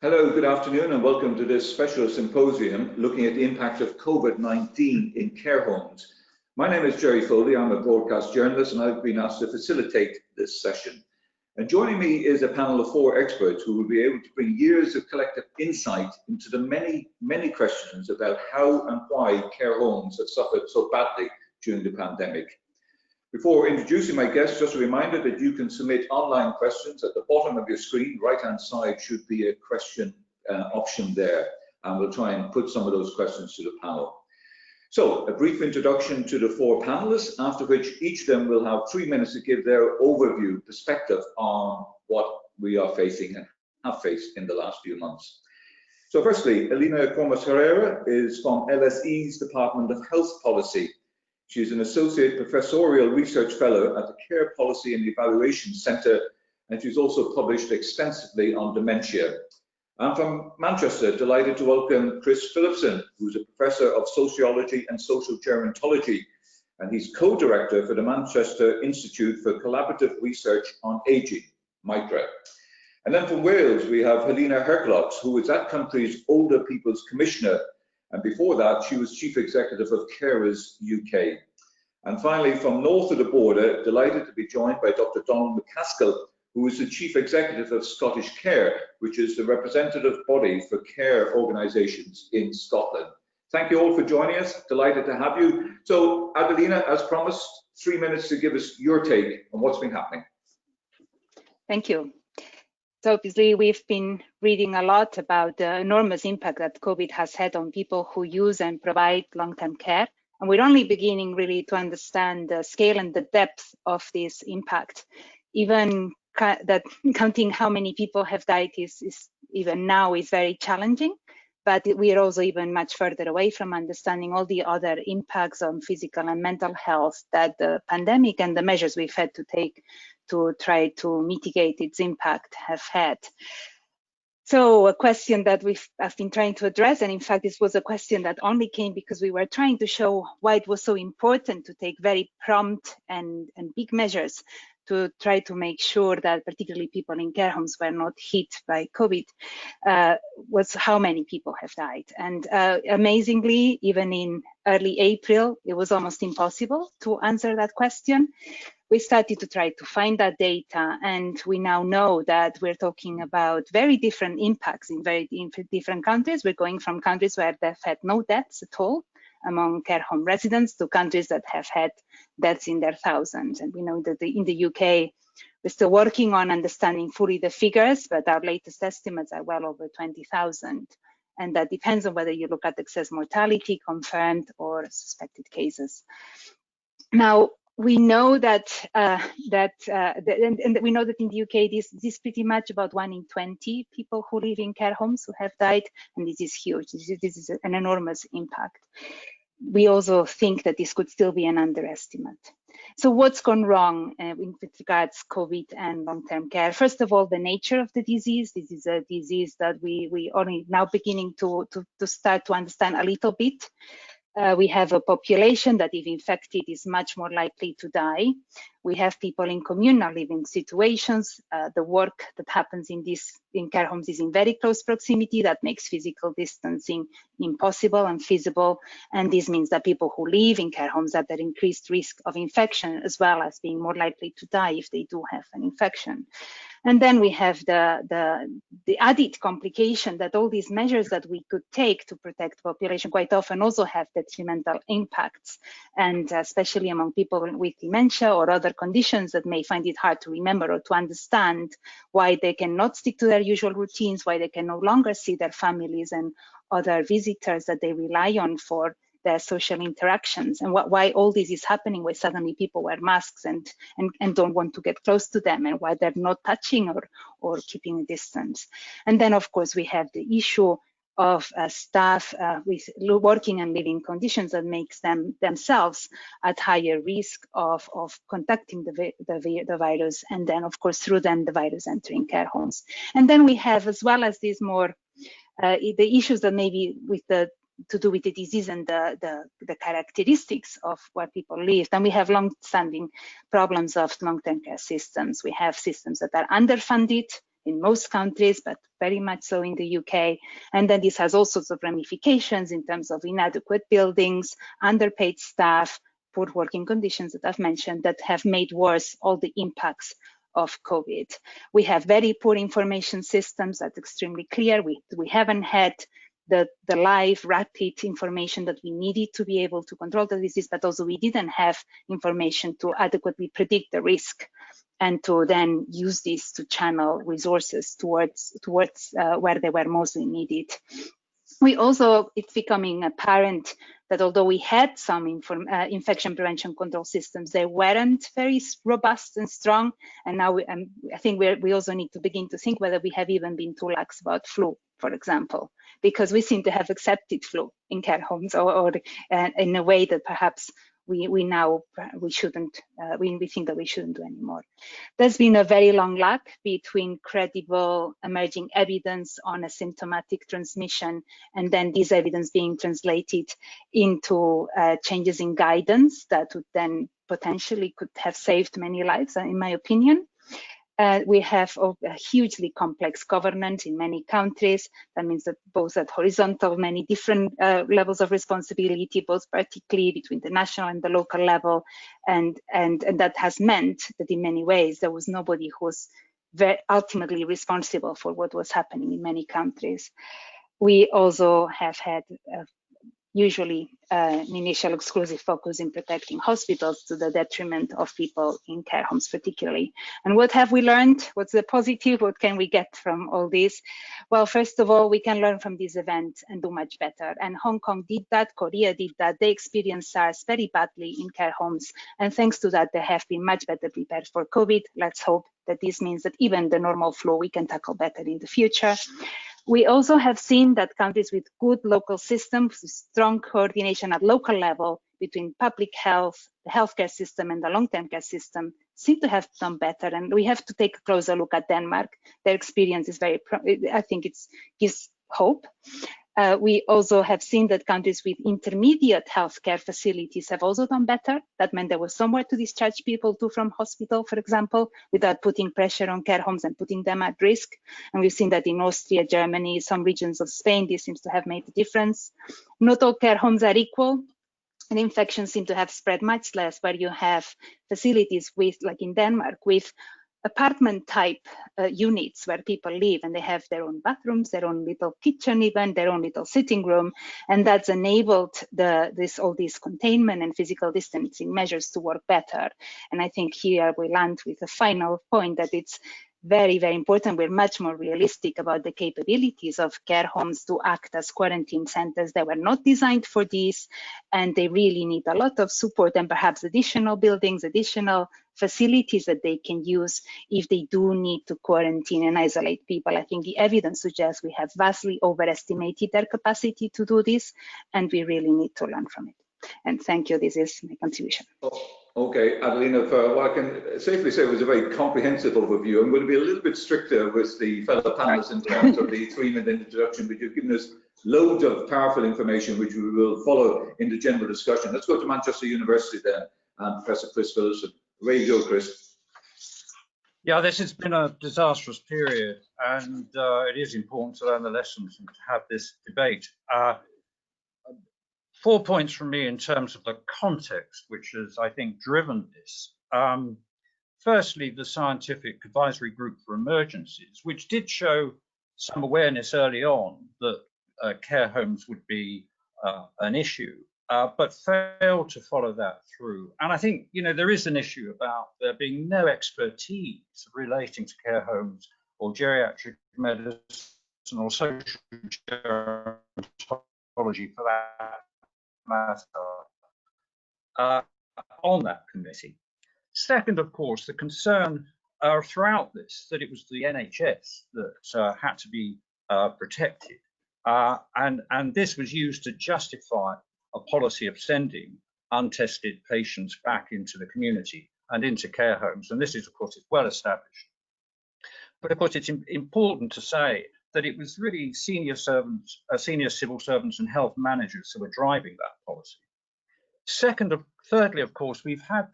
Hello, good afternoon, and welcome to this special symposium looking at the impact of COVID-19 in care homes. My name is Jerry Foley. I'm a broadcast journalist, and I've been asked to facilitate this session. And joining me is a panel of 4 experts who will be able to bring years of collective insight into the many questions about how and why care homes have suffered so badly during the pandemic. Before introducing my guests, just a reminder that you can submit online questions. At the bottom of your screen, right-hand side, should be a question option there, and we'll try and put some of those questions to the panel. So, a brief introduction to the 4 panelists, after which each of them will have 3 minutes to give their overview perspective on what we are facing and have faced in the last few months. So firstly, Elena Gomes Herrera is from LSE's Department of Health Policy. She's an Associate Professorial Research Fellow at the Care Policy and Evaluation Centre, and she's also published extensively on dementia. I'm from Manchester, delighted to welcome Chris Phillipson, who's a Professor of Sociology and Social Gerontology, and he's co-director for the Manchester Institute for Collaborative Research on Ageing, MICRA. And then from Wales, we have Helena Herclots, who is that country's Older People's Commissioner, and before that, she was Chief Executive of Carers UK. And finally, from north of the border, delighted to be joined by Dr. Donald McCaskill, who is the Chief Executive of Scottish Care, which is the representative body for care organisations in Scotland. Thank you all for joining us. Delighted to have you. So, Adelina, as promised, 3 minutes to give us your take on what's been happening. Thank you. So obviously, we've been reading a lot about the enormous impact that COVID has had on people who use and provide long-term care. And we're only beginning really to understand the scale and the depth of this impact. Even that counting how many people have died is even now is very challenging, but we are also even much further away from understanding all the other impacts on physical and mental health that the pandemic and the measures we've had to take to try to mitigate its impact have had. So a question that I've been trying to address, and in fact this was a question that only came because we were trying to show why it was so important to take very prompt and big measures to try to make sure that particularly people in care homes were not hit by COVID, was how many people have died. And amazingly, even in early April, it was almost impossible to answer that question. We started to try to find that data, and we now know that we're talking about very different impacts in very different countries. We're going from countries where they've had no deaths at all among care home residents to countries that have had deaths in their thousands. And we know that in the UK, we're still working on understanding fully the figures, but our latest estimates are well over 20,000. And that depends on whether you look at excess mortality, confirmed or suspected cases. Now, we know that we know that in the UK, this is pretty much about 1 in 20 people who live in care homes who have died, and this is huge. This is an enormous impact. We also think that this could still be an underestimate. So what's gone wrong with regards COVID and long-term care? First of all, the nature of the disease. This is a disease that we only now beginning to start to understand a little bit. We have a population that, if infected, is much more likely to die. We have people in communal living situations. The work that happens in care homes is in very close proximity. That makes physical distancing impossible and feasible. And this means that people who live in care homes are at increased risk of infection, as well as being more likely to die if they do have an infection. And then we have the added complication that all these measures that we could take to protect the population quite often also have detrimental impacts, and especially among people with dementia or other conditions that may find it hard to remember or to understand why they cannot stick to their usual routines, why they can no longer see their families and other visitors that they rely on for their social interactions, and why all this is happening, why suddenly people wear masks and don't want to get close to them, and why they're not touching or keeping a distance. And then, of course, we have the issue of staff with working and living conditions that makes them themselves at higher risk of contacting the virus, and then, of course, through them, the virus entering care homes. And then we have, as well as these more, the issues that maybe to do with the disease and the characteristics of where people live. Then we have long-standing problems of long-term care systems. We have systems that are underfunded. in most countries, but very much so in the UK. And then this has all sorts of ramifications in terms of inadequate buildings, underpaid staff, poor working conditions that I've mentioned that have made worse all the impacts of COVID. We have very poor information systems, that's extremely clear. We haven't had the live, rapid information that we needed to be able to control the disease, but also we didn't have information to adequately predict the risk and to then use this to channel resources towards where they were mostly needed. We also, it's becoming apparent that although we had some infection prevention control systems, they weren't very robust and strong. And now I think we also need to begin to think whether we have even been too lax about flu, for example, because we seem to have accepted flu in care homes or in a way that perhaps we shouldn't, we think that we shouldn't do anymore. There's been a very long lag between credible emerging evidence on asymptomatic transmission and then this evidence being translated into changes in guidance that would then potentially could have saved many lives, in my opinion. We have a hugely complex governance in many countries. That means that both at horizontal, many different levels of responsibility, both particularly between the national and the local level. And that has meant that in many ways, there was nobody who was ultimately responsible for what was happening in many countries. We also have had usually an initial exclusive focus in protecting hospitals to the detriment of people in care homes particularly. And what have we learned? What's the positive? What can we get from all this? Well, first of all, we can learn from this event and do much better. And Hong Kong did that, Korea did that. They experienced SARS very badly in care homes. And thanks to that, they have been much better prepared for COVID. Let's hope that this means that even the normal flu we can tackle better in the future. We also have seen that countries with good local systems, strong coordination at local level between public health, the healthcare system and the long-term care system seem to have done better. And we have to take a closer look at Denmark. Their experience is very, I think it gives hope. We also have seen that countries with intermediate healthcare facilities have also done better. That meant there was somewhere to discharge people to from hospital, for example, without putting pressure on care homes and putting them at risk. And we've seen that in Austria, Germany, some regions of Spain, this seems to have made a difference. Not all care homes are equal. And infections seem to have spread much less where you have facilities with, like in Denmark, with apartment type units where people live and they have their own bathrooms, their own little kitchen, even their own little sitting room, and that's enabled all these containment and physical distancing measures to work better. And I think here we land with a final point that it's very, very important. We're much more realistic about the capabilities of care homes to act as quarantine centers. They were not designed for this, and they really need a lot of support and perhaps additional buildings, additional facilities that they can use if they do need to quarantine and isolate people. I think the evidence suggests we have vastly overestimated their capacity to do this, and we really need to learn from it. And thank you. This is my contribution. Okay, Adelina, for what I can safely say was a very comprehensive overview. I'm going to be a little bit stricter with the fellow panelists in terms of the 3-minute introduction, but you've given us loads of powerful information which we will follow in the general discussion. Let's go to Manchester University then, and Professor Chris Phillipson. Where you go, Chris? Yeah, this has been a disastrous period, and it is important to learn the lessons and to have this debate. 4 points from me in terms of the context, which has, I think, driven this. Firstly, the Scientific Advisory Group for Emergencies, which did show some awareness early on that care homes would be an issue, but failed to follow that through. And I think, you know, there is an issue about there being no expertise relating to care homes or geriatric medicine or social gerontology for that matter on that committee. Second, of course, the concern throughout this that it was the NHS that had to be protected, and this was used to justify a policy of sending untested patients back into the community and into care homes. And this is, of course, it's well established. But of course, it's important to say that it was really senior servants, senior civil servants and health managers who were driving that policy. Thirdly, of course, we have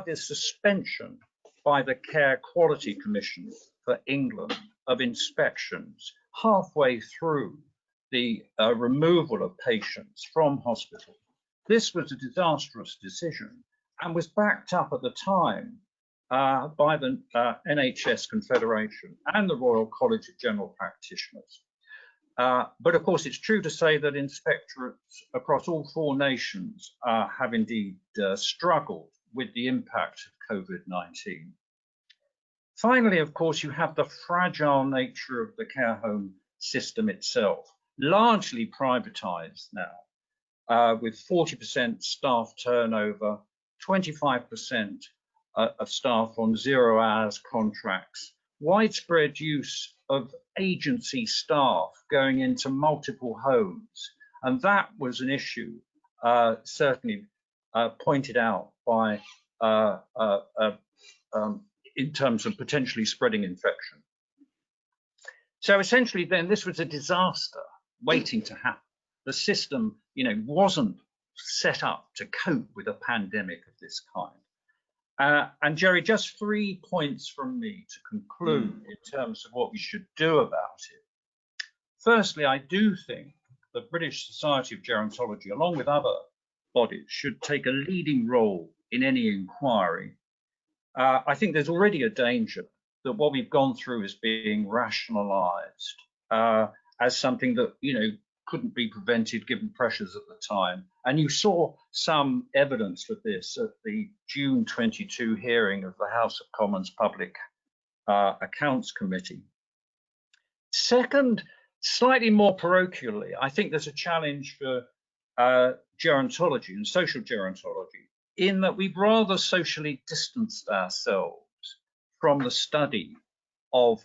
this suspension by the Care Quality Commission for England of inspections halfway through the removal of patients from hospital. This was a disastrous decision and was backed up at the time by the NHS Confederation and the Royal College of General Practitioners. But of course, it's true to say that inspectorates across all 4 nations have indeed struggled with the impact of COVID-19. Finally, of course, you have the fragile nature of the care home system itself, largely privatized now, with 40% staff turnover, 25% of staff on 0 hours contracts, widespread use of agency staff going into multiple homes. And that was an issue certainly pointed out by in terms of potentially spreading infection. So essentially then this was a disaster waiting to happen. The system, wasn't set up to cope with a pandemic of this kind. And Jerry, just 3 points from me to conclude in terms of what we should do about it. Firstly, I do think the British Society of Gerontology, along with other bodies, should take a leading role in any inquiry. I think there's already a danger that what we've gone through is being rationalised as something that, couldn't be prevented given pressures at the time. And you saw some evidence of this at the June 22 hearing of the House of Commons Public Accounts Committee. Second, slightly more parochially, I think there's a challenge for gerontology and social gerontology in that we've rather socially distanced ourselves from the study of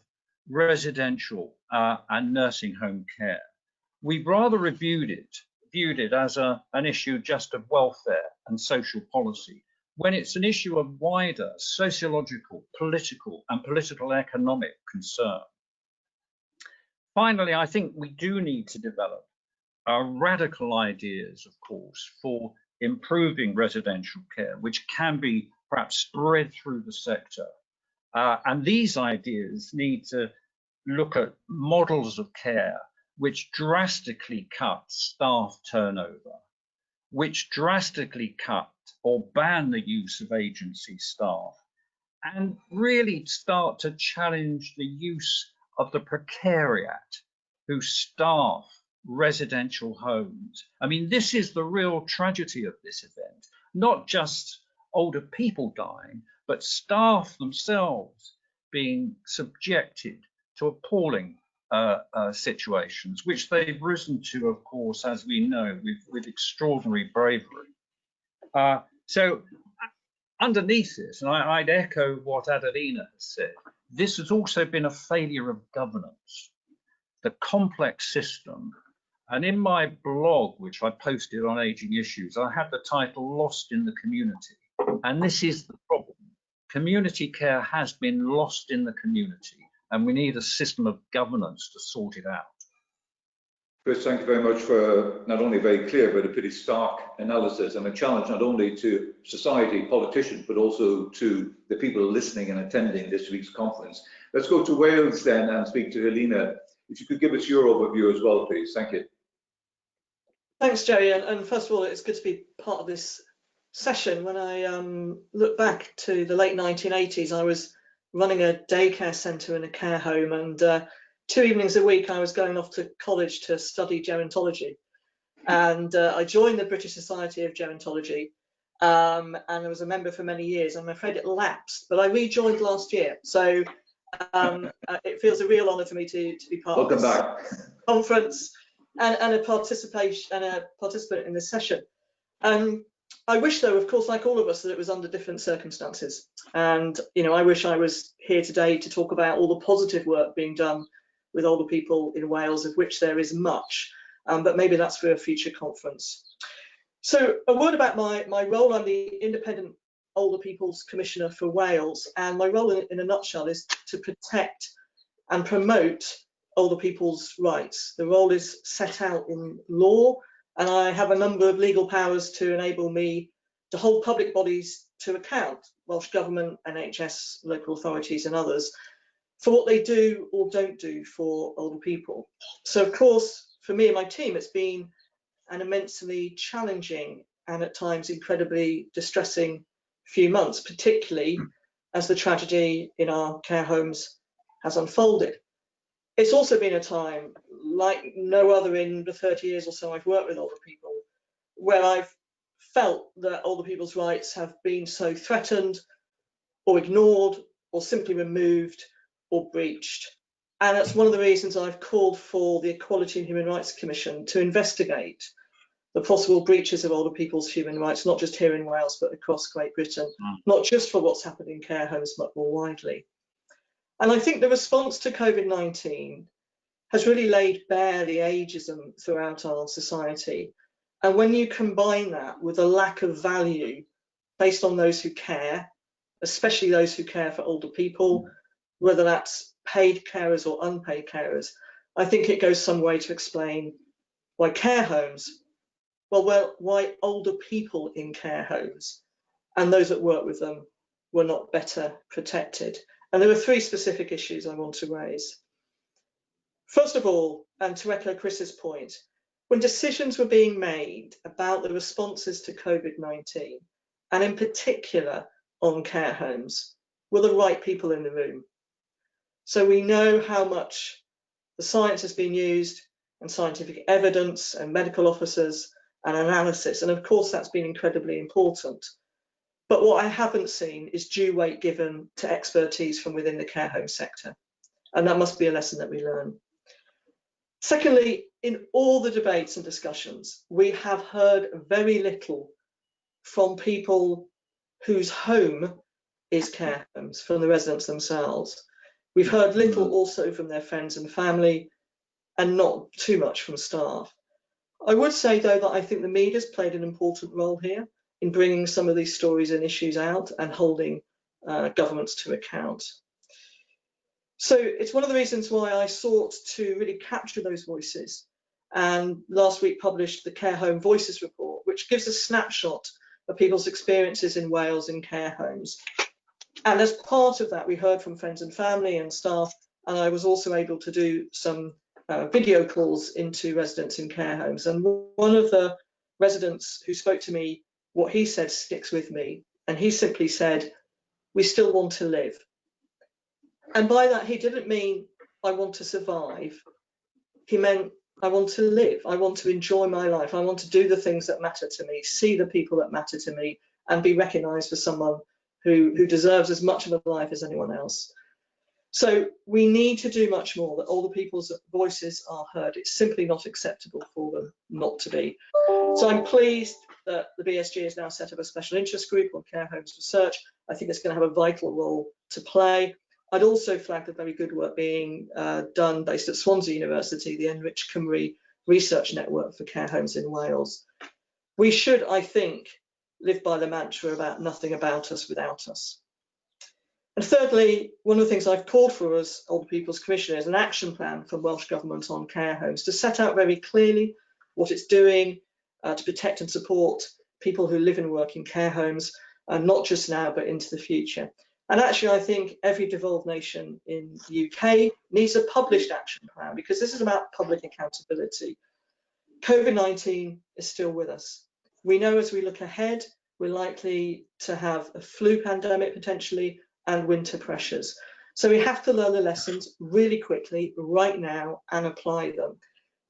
residential and nursing home care. We've rather viewed it as an issue just of welfare and social policy, when it's an issue of wider sociological, political and political economic concern. Finally, I think we do need to develop radical ideas, of course, for improving residential care, which can be perhaps spread through the sector. And these ideas need to look at models of care which drastically cut staff turnover, which drastically cut or ban the use of agency staff, and really start to challenge the use of the precariat who staff residential homes. I mean, this is the real tragedy of this event, not just older people dying, but staff themselves being subjected to appalling situations, which they've risen to, of course, as we know, with extraordinary bravery. So underneath this, and I'd echo what Adelina has said, this has also been a failure of governance, the complex system. And in my blog, which I posted on Aging Issues, I had the title Lost in the Community. And this is the problem. Community care has been lost in the community, and we need a system of governance to sort it out. Chris, thank you very much for not only very clear, but a pretty stark analysis and a challenge not only to society, politicians, but also to the people listening and attending this week's conference. Let's go to Wales then and speak to Helena. If you could give us your overview as well, please. Thank you. Thanks, Jerry. And first of all, it's good to be part of this session. When I look back to the late 1980s, I was running a daycare centre in a care home, and 2 evenings a week I was going off to college to study gerontology. And I joined the British Society of Gerontology, and I was a member for many years. I'm afraid it lapsed, but I rejoined last year. So it feels a real honour for me to be part of this conference and a participant in this session. I wish, though, of course, like all of us, that it was under different circumstances. And, I wish I was here today to talk about all the positive work being done with older people in Wales, of which there is much, but maybe that's for a future conference. So a word about my role. I'm the Independent Older People's Commissioner for Wales, and my role in a nutshell is to protect and promote older people's rights. The role is set out in law, and I have a number of legal powers to enable me to hold public bodies to account, Welsh Government, NHS, local authorities and others, for what they do or don't do for older people. So of course, for me and my team, it's been an immensely challenging and at times incredibly distressing few months, particularly as the tragedy in our care homes has unfolded. It's also been a time like no other in the 30 years or so I've worked with older people, where I've felt that older people's rights have been so threatened or ignored or simply removed or breached. And that's one of the reasons I've called for the Equality and Human Rights Commission to investigate the possible breaches of older people's human rights, not just here in Wales, but across Great Britain, not just for what's happened in care homes, but more widely. And I think the response to COVID-19 has really laid bare the ageism throughout our society. And when you combine that with a lack of value based on those who care, especially those who care for older people, whether that's paid carers or unpaid carers, I think it goes some way to explain why care homes, well, why older people in care homes and those that work with them were not better protected. And there are three specific issues I want to raise. First of all, and to echo Chris's point, when decisions were being made about the responses to COVID-19, and in particular on care homes, were the right people in the room. So we know how much the science has been used and scientific evidence and medical officers and analysis. And of course, that's been incredibly important. But what I haven't seen is due weight given to expertise from within the care home sector. And that must be a lesson that we learn. Secondly, in all the debates and discussions, we have heard very little from people whose home is care homes, from the residents themselves. We've heard little also from their friends and family, and not too much from staff. I would say, though, that I think the media's played an important role here in bringing some of these stories and issues out and holding governments to account. So it's one of the reasons why I sought to really capture those voices, and last week published the Care Home Voices report, which gives a snapshot of people's experiences in Wales in care homes. And as part of that, we heard from friends and family and staff, and I was also able to do some video calls into residents in care homes. And one of the residents who spoke to me, what he said sticks with me. And he simply said, "We still want to live." And by that, he didn't mean I want to survive. He meant I want to live. I want to enjoy my life. I want to do the things that matter to me, see the people that matter to me, and be recognised as someone who deserves as much of a life as anyone else. So we need to do much more, that older people's voices are heard. It's simply not acceptable for them not to be. So I'm pleased that the BSG has now set up a special interest group on care homes research. I think it's going to have a vital role to play. I'd also flag the very good work being done based at Swansea University, the Enrich Cymru Research Network for care homes in Wales. We should, I think, live by the mantra about nothing about us without us. And thirdly, one of the things I've called for as Older People's Commissioner is an action plan from Welsh Government on care homes to set out very clearly what it's doing to protect and support people who live and work in care homes, not just now, but into the future. And actually, I think every devolved nation in the UK needs a published action plan, because this is about public accountability. COVID-19 is still with us. We know as we look ahead, we're likely to have a flu pandemic potentially and winter pressures. So we have to learn the lessons really quickly, right now, and apply them.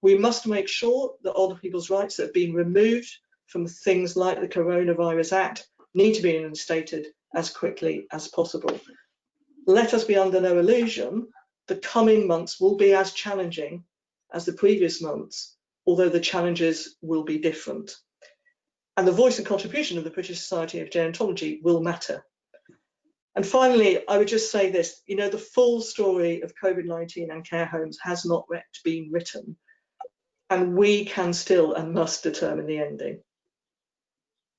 We must make sure that older people's rights that have been removed from things like the Coronavirus Act need to be reinstated as quickly as possible. Let us be under no illusion, the coming months will be as challenging as the previous months, although the challenges will be different. And the voice and contribution of the British Society of Gerontology will matter. And finally, I would just say this, you know, the full story of COVID-19 and care homes has not yet been written, and we can still and must determine the ending.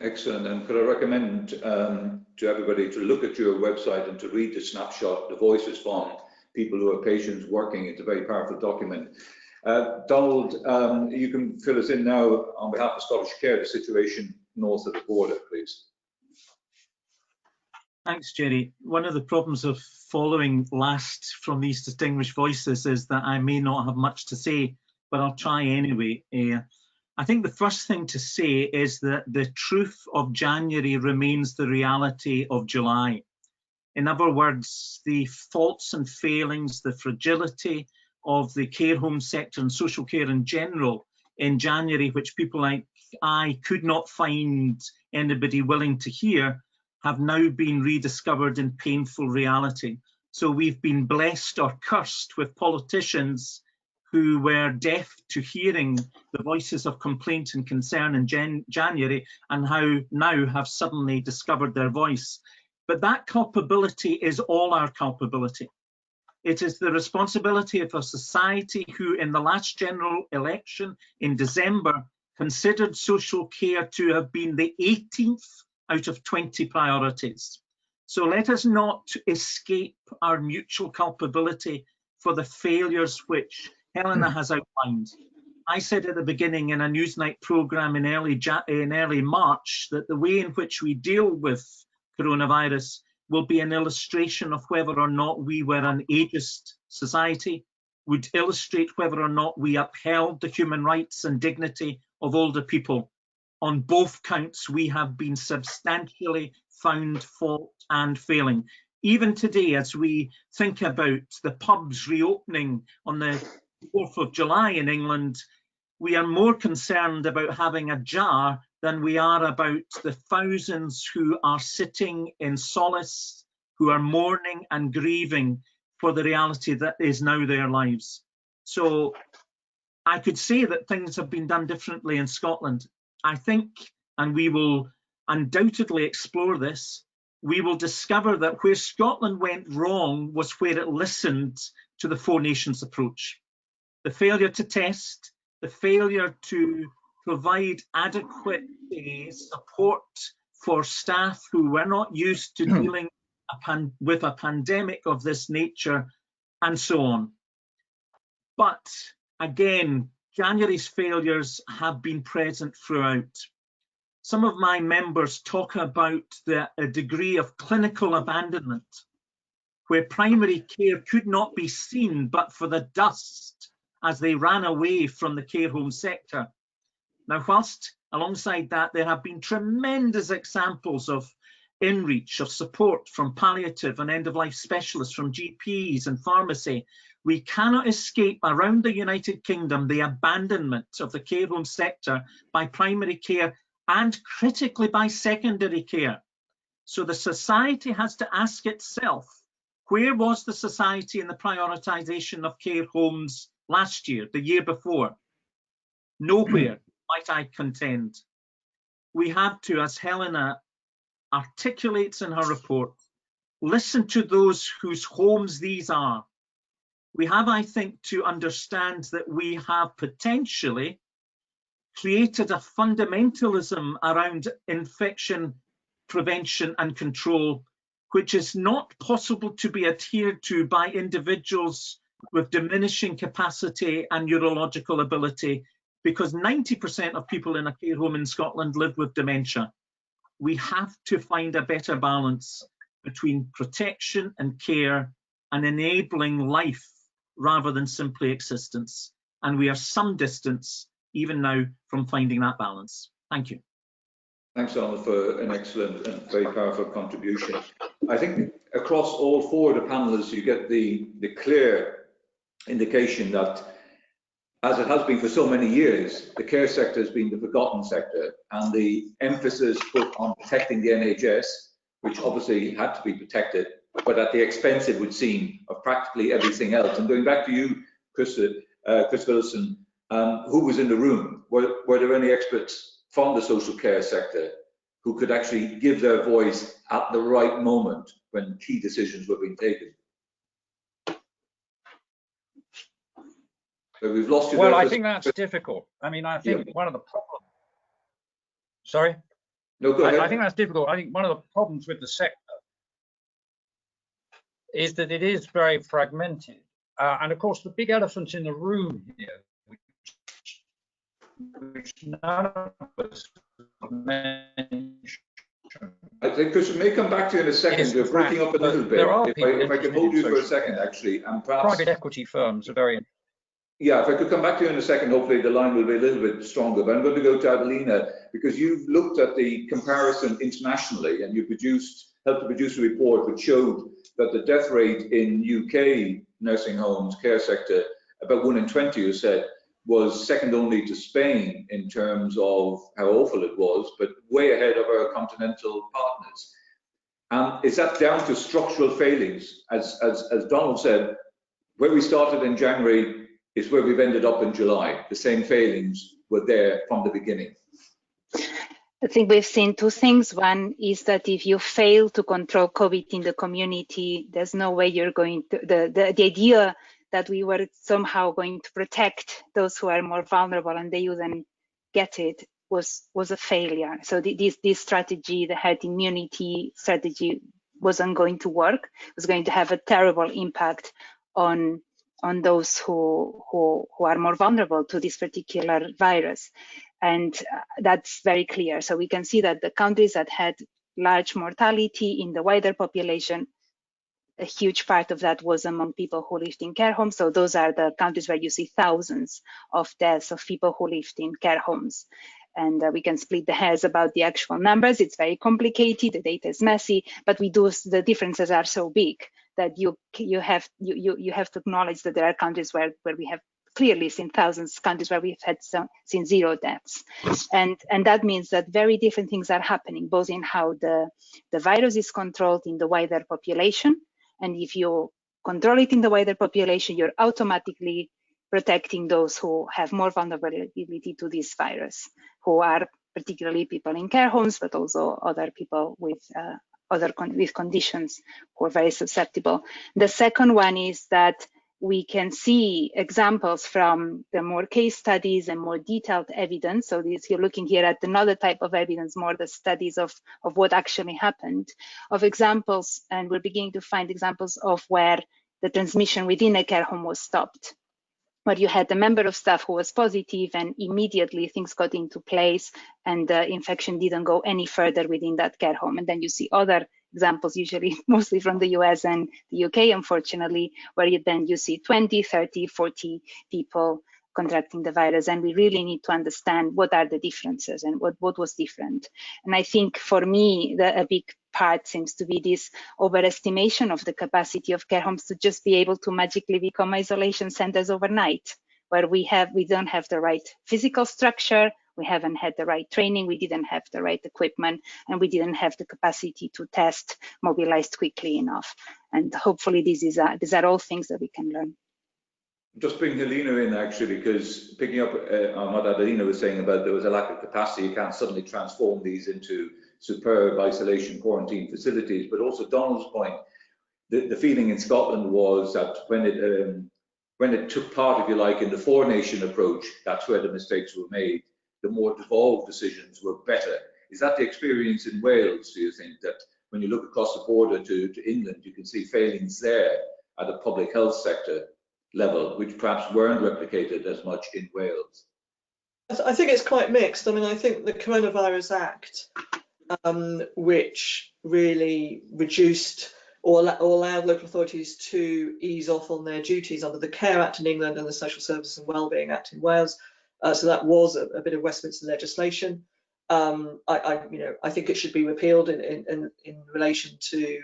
Excellent. And could I recommend to everybody to look at your website and to read the snapshot, the voices from people who are patients working. It's a very powerful document. Donald, you can fill us in now on behalf of Scottish Care, the situation north of the border, please. Thanks, Jerry. One of the problems of following last from these distinguished voices is that I may not have much to say, but I'll try anyway. I think the first thing to say is that the truth of January remains the reality of July. In other words, the faults and failings, the fragility of the care home sector and social care in general in January, which people like I could not find anybody willing to hear, have now been rediscovered in painful reality. So we've been blessed or cursed with politicians who were deaf to hearing the voices of complaint and concern in January, and how now have suddenly discovered their voice. But that culpability is all our culpability. It is the responsibility of a society who, in the last general election in December, considered social care to have been the 18th out of 20 priorities. So let us not escape our mutual culpability for the failures which Helena has outlined. I said at the beginning in a Newsnight programme in early March that the way in which we deal with coronavirus will be an illustration of whether or not we were an ageist society, would illustrate whether or not we upheld the human rights and dignity of older people. On both counts, we have been substantially found fault and failing. Even today, as we think about the pubs reopening on the 4th of July in England, we are more concerned about having a jar than we are about the thousands who are sitting in solace, who are mourning and grieving for the reality that is now their lives. So I could say that things have been done differently in Scotland. I think, and we will undoubtedly explore this, we will discover that where Scotland went wrong was where it listened to the Four Nations approach. The failure to test, the failure to provide adequate support for staff who were not used to dealing with a pandemic of this nature, and so on. But again, January's failures have been present throughout. Some of my members talk about a degree of clinical abandonment, where primary care could not be seen but for the dust as they ran away from the care home sector. Now, whilst alongside that, there have been tremendous examples of in-reach, of support from palliative and end-of-life specialists, from GPs and pharmacy, we cannot escape around the United Kingdom the abandonment of the care home sector by primary care and critically by secondary care. So the society has to ask itself, where was the society in the prioritisation of care homes last year, the year before? Nowhere, might I contend. We have to, as Helena articulates in her report, listen to those whose homes these are. We have, I think, to understand that we have potentially created a fundamentalism around infection prevention and control, which is not possible to be adhered to by individuals with diminishing capacity and neurological ability, because 90% of people in a care home in Scotland live with dementia. We have to find a better balance between protection and care and enabling life rather than simply existence. And we are some distance, even now, from finding that balance. Thank you. Thanks, Donald, for an excellent and very powerful contribution. I think across all four of the panelists, you get the clear indication that, as it has been for so many years, the care sector has been the forgotten sector, and the emphasis put on protecting the NHS, which obviously had to be protected, but at the expense, it would seem, of practically everything else. And going back to you, Chris Wilson, who was in the room? Were there any experts from the social care sector who could actually give their voice at the right moment when key decisions were being taken? So we've lost you. Well, I think that's difficult. I mean, I think Yeah. one of the problems. Sorry? No, go ahead. I think that's difficult. I think one of the problems with the sector is that it is very fragmented. And of course, the big elephant in the room here, which none of us mentioned, I think Chris, we may come back to you in a second. We're breaking up a little bit. There are If I can hold you for a second, actually, and perhaps private equity firms are very. Yeah, if I could come back to you in a second, hopefully the line will be a little bit stronger. But I'm going to go to Adelina, because you've looked at the comparison internationally and you helped to produce a report which showed that the death rate in UK nursing homes, care sector, about 1 in 20, you said, was second only to Spain in terms of how awful it was, but way ahead of our continental partners. Is that down to structural failings? As Donald said, where we started in January is where we've ended up in July. The same failings were there from the beginning. I think we've seen two things. One is that if you fail to control COVID in the community, there's no way you're going to, the idea that we were somehow going to protect those who are more vulnerable and they wouldn't get it was a failure. So this strategy, the herd immunity strategy, wasn't going to work. It was going to have a terrible impact on those who are more vulnerable to this particular virus. And that's very clear. So we can see that the countries that had large mortality in the wider population, a huge part of that was among people who lived in care homes. So those are the countries where you see thousands of deaths of people who lived in care homes. And we can split the hairs about the actual numbers. It's very complicated. The data is messy, but the differences are so big that you have to acknowledge that there are countries where we have clearly seen thousands, countries where we've seen 0 deaths. And that means that very different things are happening, both in how the virus is controlled in the wider population. And if you control it in the wider population, you're automatically protecting those who have more vulnerability to this virus, who are particularly people in care homes, but also other people with conditions who are very susceptible. The second one is that we can see examples from the more case studies and more detailed evidence. So you're looking here at another type of evidence, more the studies of what actually happened, of examples, and we're beginning to find examples of where the transmission within a care home was stopped, where you had a member of staff who was positive and immediately things got into place and the infection didn't go any further within that care home. And then you see other examples, usually mostly from the US and the UK, unfortunately, where you see 20, 30, 40 people contracting the virus. And we really need to understand what are the differences and what was different. And I think for me, a big part seems to be this overestimation of the capacity of care homes to just be able to magically become isolation centers overnight, where we don't have the right physical structure, we haven't had the right training, we didn't have the right equipment, and we didn't have the capacity to test mobilized quickly enough. And hopefully these are all things that we can learn. Just bring Helena in, actually, because picking up on what Adelina was saying about there was a lack of capacity, you can't suddenly transform these into superb isolation quarantine facilities. But also Donald's point, the feeling in Scotland was that when it took part, if you like, in the four-nation approach, that's where the mistakes were made. The more devolved decisions were better. Is that the experience in Wales, do you think, that when you look across the border to England, you can see failings there at a public health sector level, which perhaps weren't replicated as much in Wales? I think it's quite mixed. I mean, I think the Coronavirus Act, which really reduced or allowed local authorities to ease off on their duties under the Care Act in England and the Social Services and Wellbeing Act in Wales. So that was a bit of Westminster legislation. I think it should be repealed in relation to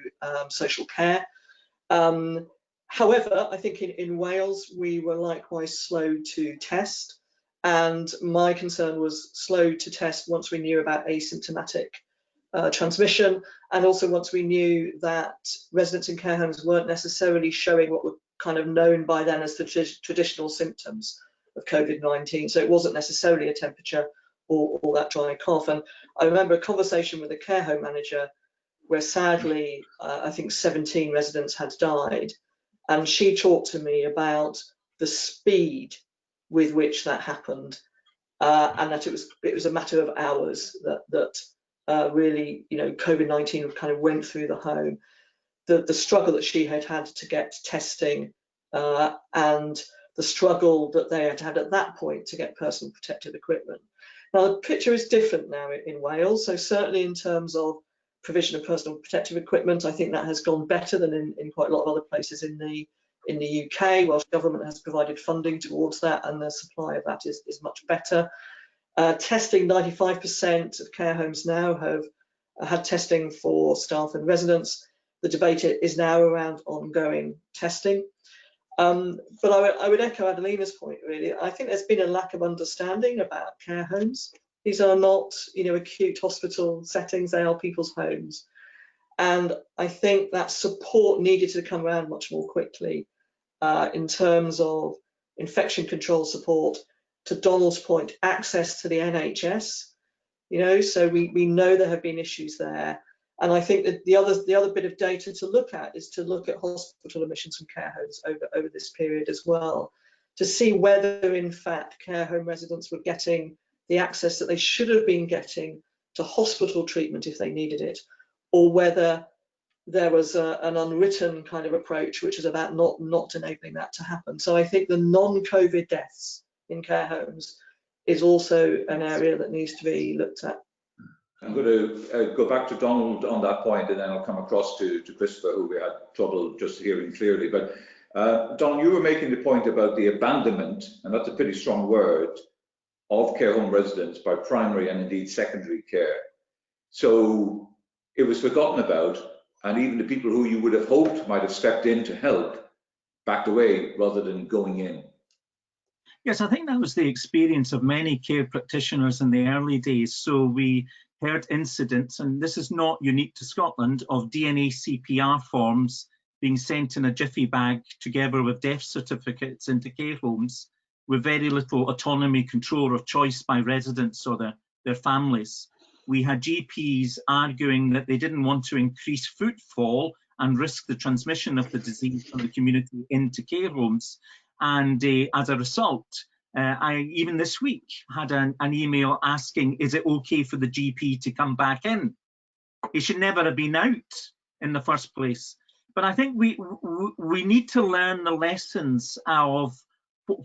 social care. However, I think in Wales, we were likewise slow to test. And my concern was slow to test once we knew about asymptomatic transmission, and also once we knew that residents in care homes weren't necessarily showing what were kind of known by then as the traditional symptoms of COVID-19. So it wasn't necessarily a temperature or that dry cough. And I remember a conversation with a care home manager where sadly, I think 17 residents had died. And she talked to me about the speed with which that happened, and that it was a matter of hours that really, COVID-19 kind of went through the home. The struggle that she had to get testing, and the struggle that they had at that point to get personal protective equipment. Now the picture is different now in Wales. So certainly in terms of provision of personal protective equipment. I think that has gone better than in quite a lot of other places in the UK, whilst government has provided funding towards that, and the supply of that is much better. Testing, 95% of care homes now have had testing for staff and residents. The debate is now around ongoing testing. But I would echo Adelina's point, really. I think there's been a lack of understanding about care homes. These are not, acute hospital settings, they are people's homes. And I think that support needed to come around much more quickly in terms of infection control support. To Donald's point, access to the NHS, so we know there have been issues there. And I think that the other bit of data to look at is to look at hospital admissions from care homes over this period as well, to see whether in fact care home residents were getting the access that they should have been getting to hospital treatment if they needed it, or whether there was an unwritten kind of approach which is about not enabling that to happen. So I think the non-COVID deaths in care homes is also an area that needs to be looked at. I'm going to go back to Donald on that point, and then I'll come across to Christopher, who we had trouble just hearing clearly. But Don, you were making the point about the abandonment, and that's a pretty strong word, of care home residents by primary and indeed secondary care. So it was forgotten about, and even the people who you would have hoped might have stepped in to help backed away rather than going in. Yes, I think that was the experience of many care practitioners in the early days. So we heard incidents, and this is not unique to Scotland, of DNA CPR forms being sent in a jiffy bag together with death certificates into care homes with very little autonomy, control or choice by residents or their families. We had GPs arguing that they didn't want to increase footfall and risk the transmission of the disease from the community into care homes. And as a result, I even this week had an email asking, is it okay for the GP to come back in? He should never have been out in the first place. But I think we need to learn the lessons of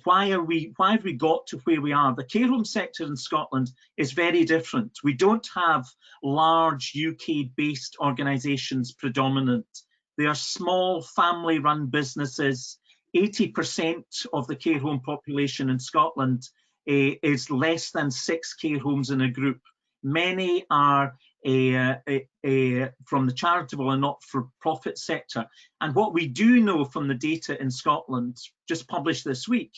why have we got to where we are. The care home sector in Scotland is very different. We don't have large UK-based organisations predominant. They are small family-run businesses. 80% of the care home population in Scotland is less than 6 care homes in a group. Many are from the charitable and not-for-profit sector. And what we do know from the data in Scotland, just published this week,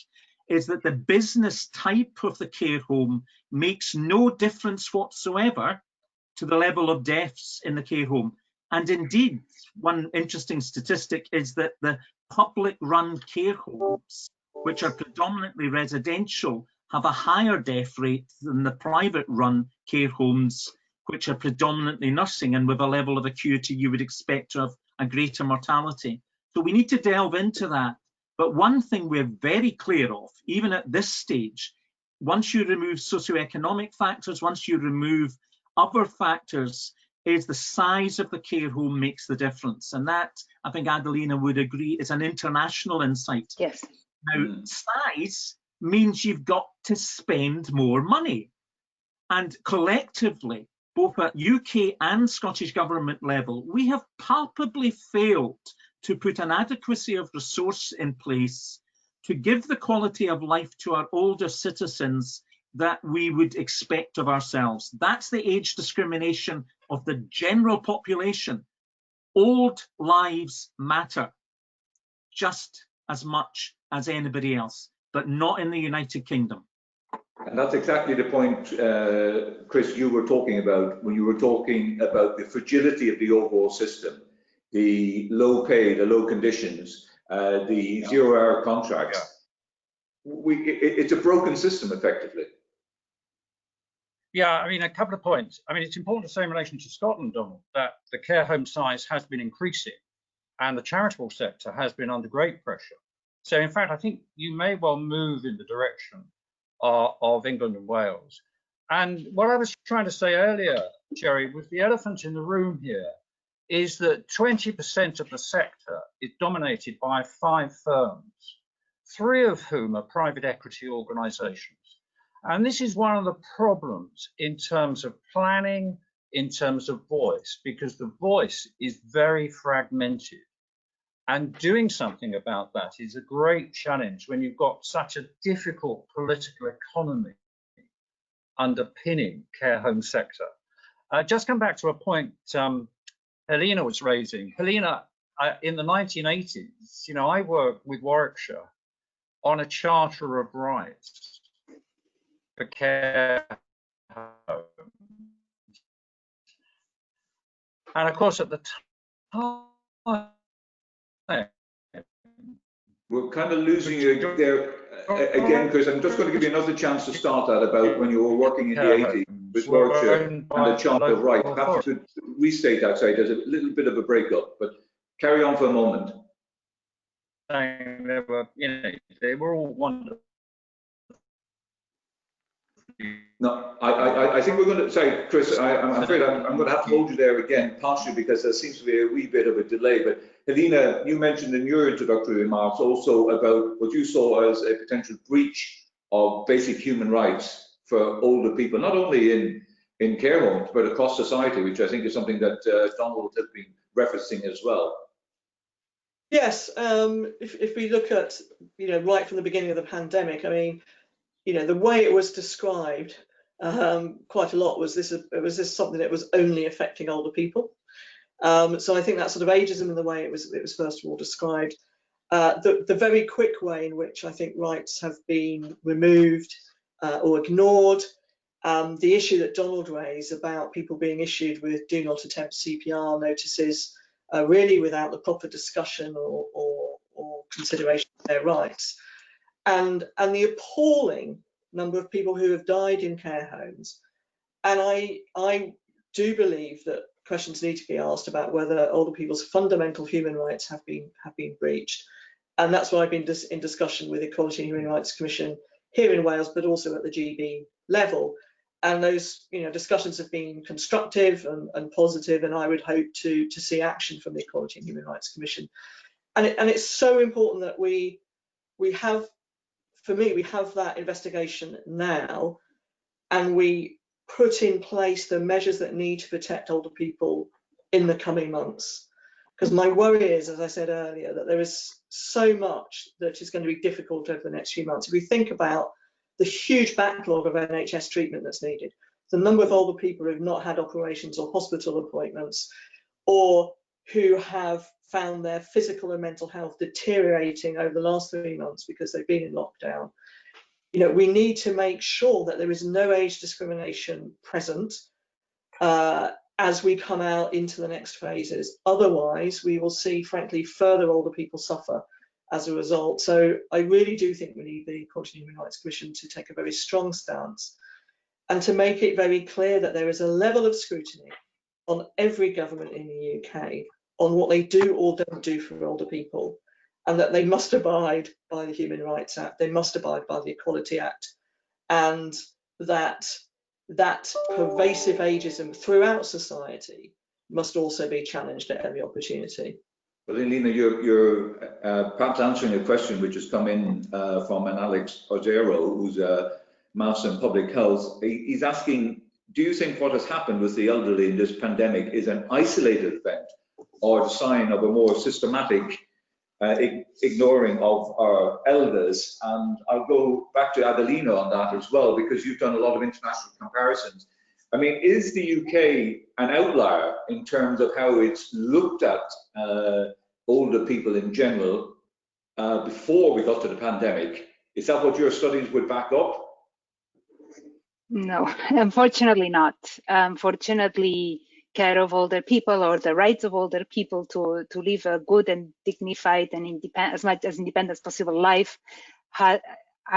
is that the business type of the care home makes no difference whatsoever to the level of deaths in the care home. And indeed, one interesting statistic is that the public-run care homes, which are predominantly residential, have a higher death rate than the private-run care homes, which are predominantly nursing and with a level of acuity you would expect to have a greater mortality. So we need to delve into that. But one thing we're very clear of, even at this stage, once you remove socioeconomic factors, once you remove other factors, is the size of the care home makes the difference. And that, I think Adelina would agree, is an international insight. Yes. Now, size means you've got to spend more money. And collectively, both at UK and Scottish Government level, we have palpably failed to put an adequacy of resource in place to give the quality of life to our older citizens that we would expect of ourselves. That's the age discrimination of the general population. Old lives matter just as much as anybody else, but not in the United Kingdom. And that's exactly the point, Chris, you were talking about when you were talking about the fragility of the overall system, the low pay, the low conditions, the zero-hour contracts. It's a broken system, effectively. Yeah, I mean, a couple of points. I mean, it's important to say in relation to Scotland, Donald, that the care home size has been increasing and the charitable sector has been under great pressure. So, in fact, I think you may well move in the direction of England and Wales. And what I was trying to say earlier, Jerry, was the elephant in the room here is that 20% of the sector is dominated by 5 firms, 3 of whom are private equity organisations. And this is one of the problems in terms of planning, in terms of voice, because the voice is very fragmented. And doing something about that is a great challenge when you've got such a difficult political economy underpinning care home sector. Just come back to a point Helena was raising. Helena, in the 1980s, you know, I worked with Warwickshire on a charter of rights for care homes. And of course, at the time, we're kind of losing you there again, Chris. I'm just going to give you another chance to start that about when you were working in the 80s with Warwickshire and the Charter of Rights. Perhaps you could restate that. Sorry, there's a little bit of a breakup, but carry on for a moment. They were, you know, they were all wonderful. No, I think we're going to say, Chris, I'm afraid I'm going to have to hold you there again, partially because there seems to be a wee bit of a delay. But Helena, you mentioned in your introductory remarks also about what you saw as a potential breach of basic human rights for older people, not only in care homes, but across society, which I think is something that Donald has been referencing as well. Yes, if we look at, you know, right from the beginning of the pandemic, I mean, you know, the way it was described quite a lot was this something that was only affecting older people. So I think that sort of ageism in the way it was first of all described, the very quick way in which I think rights have been removed or ignored, the issue that Donald raised about people being issued with do not attempt CPR notices, really without the proper discussion or consideration of their rights. And the appalling number of people who have died in care homes. And I do believe that questions need to be asked about whether older people's fundamental human rights have been breached. And that's why I've been in discussion with the Equality and Human Rights Commission here in Wales, but also at the GB level. And those, you know, discussions have been constructive and positive, and I would hope to see action from the Equality and Human Rights Commission. And it's so important that we have, for me, we have that investigation now, and we put in place the measures that need to protect older people in the coming months. Because my worry is, as I said earlier, that there is so much that is going to be difficult over the next few months. If we think about the huge backlog of NHS treatment that's needed, the number of older people who have not had operations or hospital appointments, or who have found their physical and mental health deteriorating over the last 3 months because they've been in lockdown. You know, we need to make sure that there is no age discrimination present as we come out into the next phases. Otherwise, we will see, frankly, further older people suffer as a result. So I really do think we need the Equality and Human Rights Commission to take a very strong stance and to make it very clear that there is a level of scrutiny on every government in the UK on what they do or don't do for older people, and that they must abide by the Human Rights Act, they must abide by the Equality Act, and that pervasive ageism throughout society must also be challenged at every opportunity. Well, Helena, you're perhaps answering a question which has come in from an Alex Ojero, who's a Master in Public Health. He's asking, do you think what has happened with the elderly in this pandemic is an isolated event or the sign of a more systematic ignoring of our elders? And I'll go back to Adelina on that as well, because you've done a lot of international comparisons. I mean, is the UK an outlier in terms of how it's looked at older people in general before we got to the pandemic? Is that what your studies would back up? No, unfortunately not. Fortunately, care of older people, or the rights of older people to live a good and dignified and as much as independent as possible life are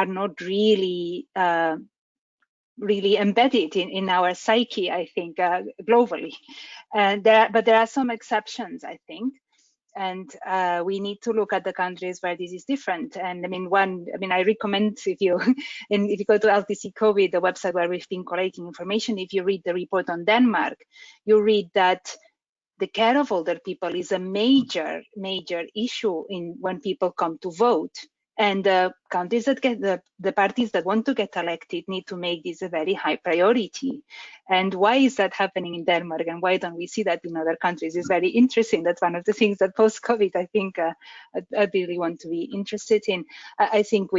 not really embedded in our psyche, I think, globally. But there are some exceptions, I think. And we need to look at the countries where this is different. And I mean, I recommend if you go to LTC COVID, the website where we've been collating information, if you read the report on Denmark, you read that the care of older people is a major issue when people come to vote. And the countries that get the parties that want to get elected need to make this a very high priority. And why is that happening in Denmark, and why don't we see that in other countries? It's very interesting. That's one of the things that post-COVID, I think I really want to be interested in. I think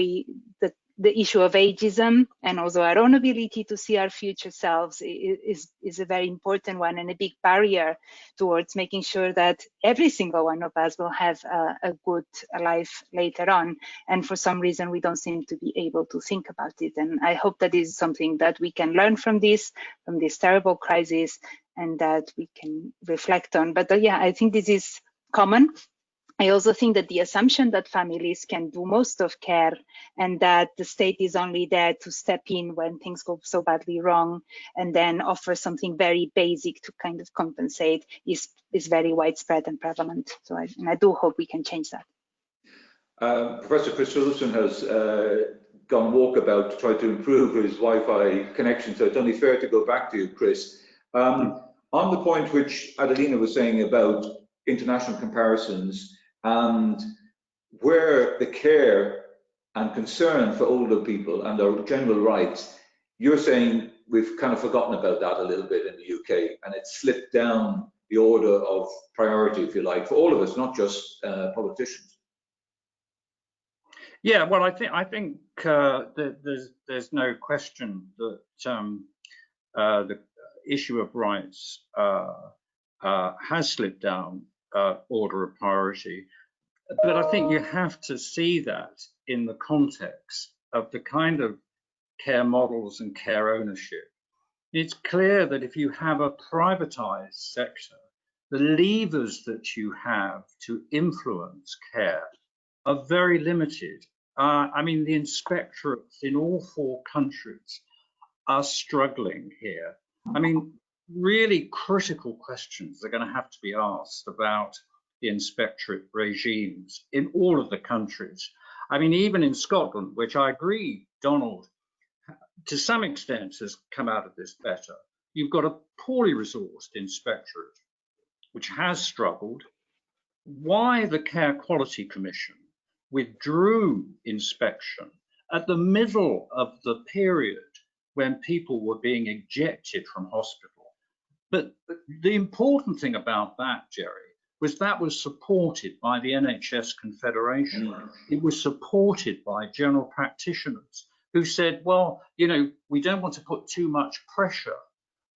the issue of ageism and also our own ability to see our future selves is a very important one, and a big barrier towards making sure that every single one of us will have a good life later on. And for some reason, we don't seem to be able to think about it. And I hope that is something that we can learn from this terrible crisis, and that we can reflect on. But yeah, I think this is common. I also think that the assumption that families can do most of care, and that the state is only there to step in when things go so badly wrong and then offer something very basic to kind of compensate, is very widespread and prevalent. So I do hope we can change that. Professor Chris Wilson has gone walkabout to try to improve his Wi-Fi connection, so it's only fair to go back to you, Chris. On the point which Adelina was saying about international comparisons, and where the care and concern for older people and their general rights, you're saying we've kind of forgotten about that a little bit in the UK, and it's slipped down the order of priority, if you like, for all of us, not just politicians. Yeah, well, I think that there's no question that the issue of rights has slipped down order of priority. But I think you have to see that in the context of the kind of care models and care ownership. It's clear that if you have a privatized sector, the levers that you have to influence care are very limited. I mean, the inspectorates in all 4 countries are struggling here. I mean, really critical questions are going to have to be asked about the inspectorate regimes in all of the countries. I mean, even in Scotland, which I agree, Donald, to some extent has come out of this better. You've got a poorly resourced inspectorate, which has struggled. Why the Care Quality Commission withdrew inspection at the middle of the period when people were being ejected from hospital. But the important thing about that, Jerry, was that was supported by the NHS Confederation. It was supported by general practitioners who said, well, you know, we don't want to put too much pressure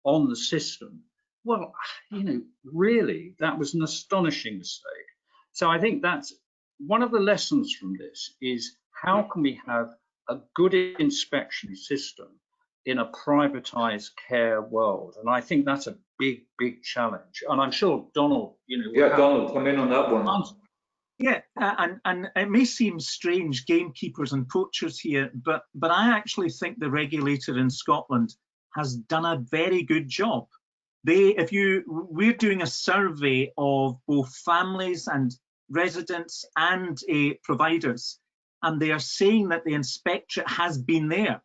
on the system. Well, you know, really, that was an astonishing mistake. So I think that's one of the lessons from this, is how can we have a good inspection system in a privatized care world? And I think that's a big, big challenge. And I'm sure Donald, you know. Yeah, Donald, come in on that one. Yeah, and it may seem strange, gamekeepers and poachers here, but I actually think the regulator in Scotland has done a very good job. We're doing a survey of both families and residents and providers, and they are saying that the inspectorate has been there.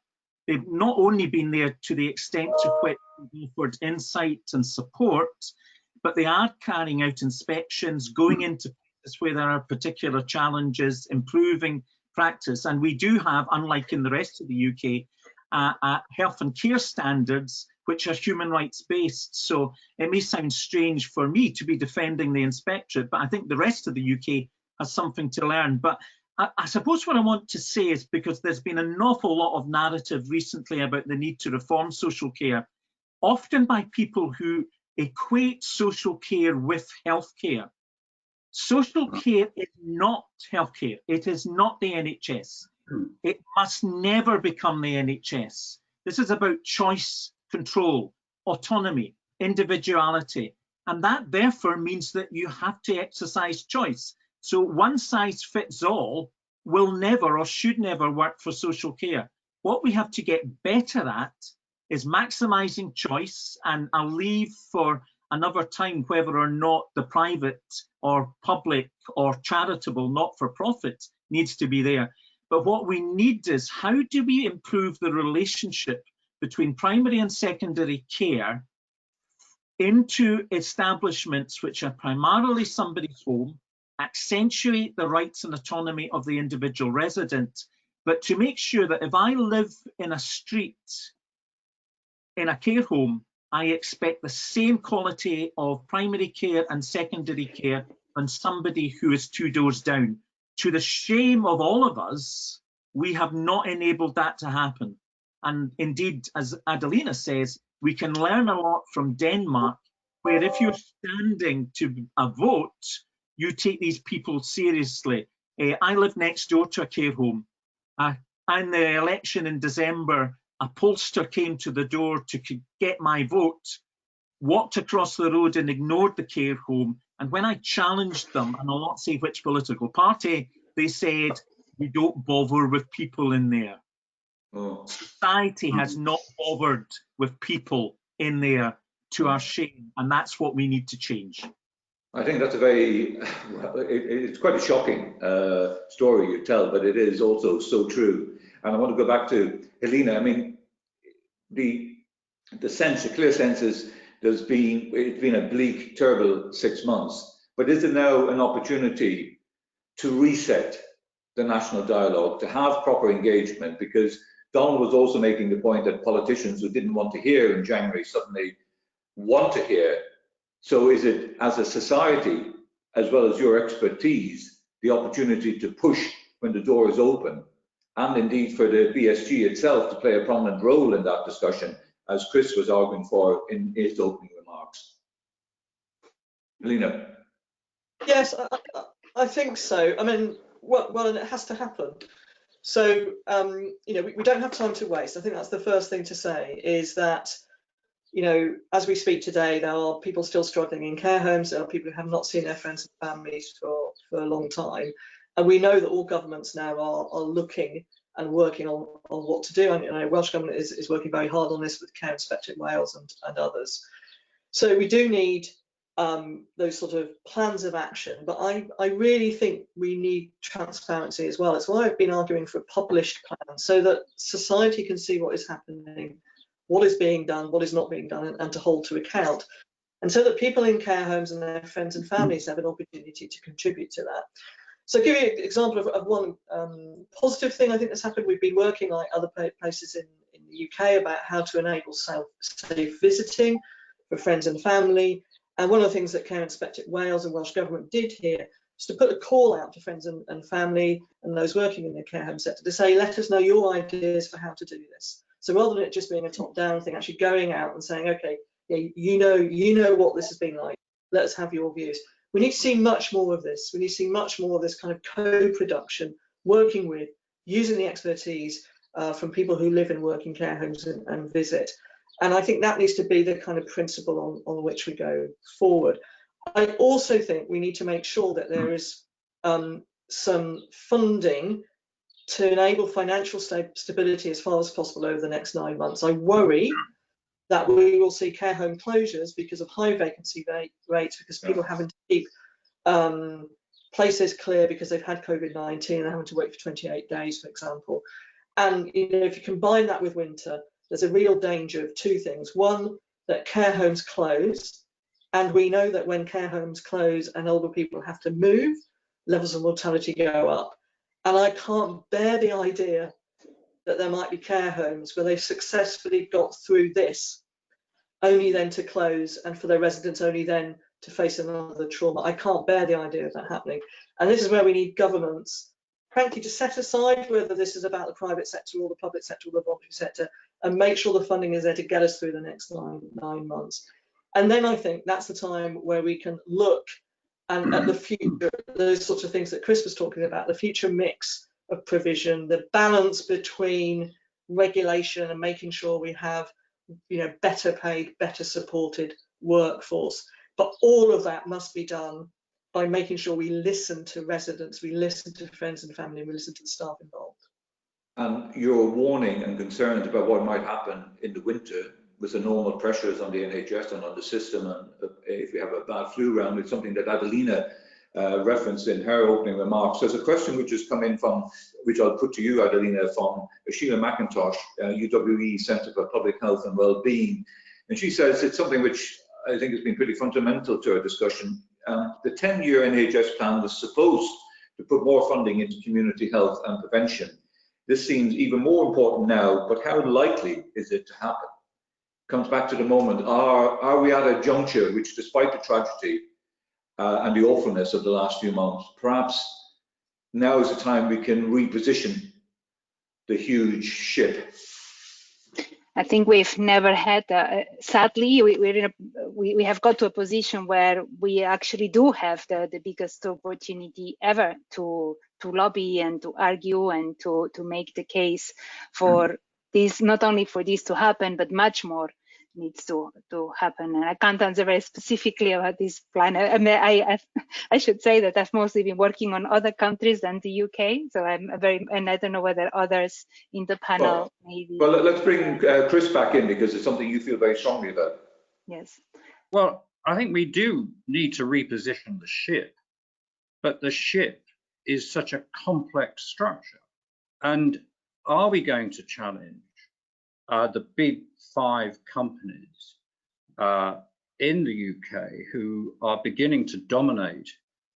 They've not only been there to the extent to which they've offered insight and support, but they are carrying out inspections, going into places where there are particular challenges, improving practice. And we do have, unlike in the rest of the UK, health and care standards which are human rights based. So it may sound strange for me to be defending the inspectorate, but I think the rest of the UK has something to learn. But I suppose what I want to say is, because there's been an awful lot of narrative recently about the need to reform social care, often by people who equate social care with healthcare. Social care is not healthcare. It is not the NHS. It must never become the NHS. This is about choice, control, autonomy, individuality. And that therefore means that you have to exercise choice. So one size fits all will never or should never work for social care. What we have to get better at is maximizing choice, and I'll leave for another time whether or not the private or public or charitable not-for-profit needs to be there. But what we need is, how do we improve the relationship between primary and secondary care into establishments which are primarily somebody's home, accentuate the rights and autonomy of the individual resident, but to make sure that if I live in a street in a care home, I expect the same quality of primary care and secondary care than somebody who is 2 doors down. To the shame of all of us, we have not enabled that to happen. And indeed, as Adelina says, we can learn a lot from Denmark, where if you're standing to a vote, you take these people seriously. I live next door to a care home. In the election in December, a pollster came to the door to get my vote, walked across the road and ignored the care home. And when I challenged them, and I'll not say which political party, they said, we don't bother with people in there. Oh. Society has not bothered with people in there, to our shame, and that's what we need to change. I think that's a very, it's quite a shocking story you tell, but it is also so true. And I want to go back to Helena. I mean, the clear sense is it's been a bleak, terrible 6 months, but is there now an opportunity to reset the national dialogue, to have proper engagement? Because Donald was also making the point that politicians who didn't want to hear in January suddenly want to hear. So is it, as a society, as well as your expertise, the opportunity to push when the door is open, and indeed for the BSG itself to play a prominent role in that discussion, as Chris was arguing for in his opening remarks? Helena. Yes, I think so. I mean, well, and it has to happen. So, you know, we don't have time to waste. I think that's the first thing to say, is that, you know, as we speak today, there are people still struggling in care homes. There are people who have not seen their friends and families for a long time. And we know that all governments now are looking and working on what to do. And you know, Welsh Government is working very hard on this with Care Inspectorate Wales and others. So we do need those sort of plans of action. But I really think we need transparency as well. It's why I've been arguing for a published plan, so that society can see what is happening, what is being done, what is not being done, and to hold to account. And so that people in care homes and their friends and families have an opportunity to contribute to that. So I'll give you an example of one positive thing I think that's happened. We've been working, like other places in the UK, about how to enable safe visiting for friends and family. And one of the things that Care Inspectorate Wales and Welsh Government did here was to put a call out to friends and family and those working in the care home sector to say, let us know your ideas for how to do this. So rather than it just being a top-down thing, actually going out and saying, okay, yeah, you know what this has been like. Let us have your views. We need to see much more of this. We need to see much more of this kind of co-production, working with, using the expertise from people who live and work in care homes and visit. And I think that needs to be the kind of principle on which we go forward. I also think we need to make sure that there is some funding to enable financial stability as far as possible over the next 9 months. I worry that we will see care home closures because of high vacancy rates, because people having to keep places clear because they've had COVID-19 and having to wait for 28 days, for example. And you know, if you combine that with winter, there's a real danger of two things. One, that care homes close, and we know that when care homes close and older people have to move, levels of mortality go up. And I can't bear the idea that there might be care homes where they've successfully got through this, only then to close, and for their residents only then to face another trauma. I can't bear the idea of that happening. And this is where we need governments, frankly, to set aside whether this is about the private sector or the public sector or the voluntary sector, and make sure the funding is there to get us through the next nine months. And then I think that's the time where we can look and at the future, those sorts of things that Chris was talking about, the future mix of provision, the balance between regulation and making sure we have, you know, better paid, better supported workforce. But all of that must be done by making sure we listen to residents, we listen to friends and family, we listen to the staff involved. And your warning and concerns about what might happen in the winter with the normal pressures on the NHS and on the system, and if we have a bad flu round, it's something that Adelina referenced in her opening remarks. There's a question which has come in from, which I'll put to you, Adelina, from Sheila McIntosh, UWE Centre for Public Health and Wellbeing. And she says it's something which I think has been pretty fundamental to our discussion. The 10-year NHS plan was supposed to put more funding into community health and prevention. This seems even more important now, but how likely is it to happen? Comes back to the moment, are we at a juncture which, despite the tragedy and the awfulness of the last few months, perhaps now is the time we can reposition the huge ship? I think we've never had, sadly, we have got to a position where we actually do have the biggest opportunity ever to lobby and to argue and to make the case for this, not only for this to happen, but much more needs to happen. And I can't answer very specifically about this plan. I mean, I should say that I've mostly been working on other countries than the UK, so and I don't know whether others in the panel maybe. Well, let's bring Chris back in, because it's something you feel very strongly about. Yes. Well, I think we do need to reposition the ship, but the ship is such a complex structure. And are we going to challenge the big 5 companies in the UK who are beginning to dominate